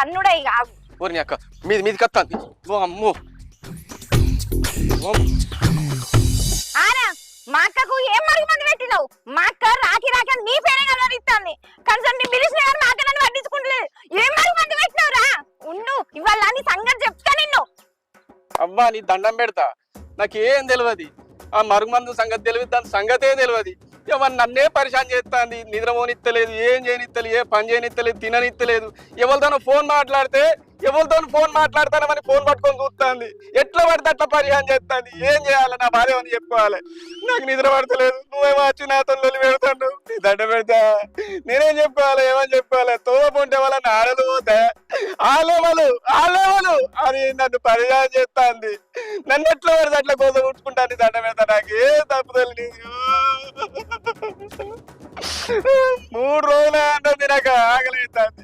తన్నుడే ఇక ఆగు. ఓరి అక్క మీది కత్తాంది. ఓ అమ్మో ఆనా మా అక్కకు ఏం మరుగు మంది పెట్టినావు? మా అక్క రాకి రాకి నీ పేరే కలరిస్తాంది. కనీసం నీ పిలిచిన గారు మా అక్క నన్ను పట్టించుకుంటలేదు. ఏం మరుగు మంది పెట్టినావురా? ఉండు ఇవాళ నీ సంగతి చెప్తా నిన్ను. అవ్వా నీ దండం పెడతా, నాకేం తెలియదు. ఆ మరుగుమందు సంగతి తెలియదు, దాని సంగతే తెలియదు. ఎవరు నన్నే పరిశాన్ చేస్తాంది. నిద్ర పోనిత్తలేదు, ఏం చేయనిత్తలేదు, ఏ పని చేయనిత్తలేదు, తిననిత్తలేదు. ఎవరితోనో ఫోన్ మాట్లాడితే ఫోన్ మాట్లాడతానమని ఫోన్ పట్టుకొని చూస్తుంది. ఎట్లా పడితే అట్లా పరిహారం చేస్తుంది. ఏం చేయాలి? నా భార్య అని చెప్పుకోవాలి. నాకు నిద్ర పడతలేదు. నువ్వేమో వచ్చి నాతో పెడతాను. దండ పెడతా, నేనేం చెప్పుకోవాలి? ఏమని చెప్పుకోవాలి? తోపుంటే వాళ్ళని ఆడలు పోతే ఆలేవలు అని నన్ను పరిహారం చేస్తుంది. నన్ను ఎట్లా పడితే అట్లా కోసం ఉట్టుకుంటాను. దండ పెడతా, నాకు ఏ తప్పుదలు 3 రోజులు అంటే నాకు ఆకలి అవుతుంది.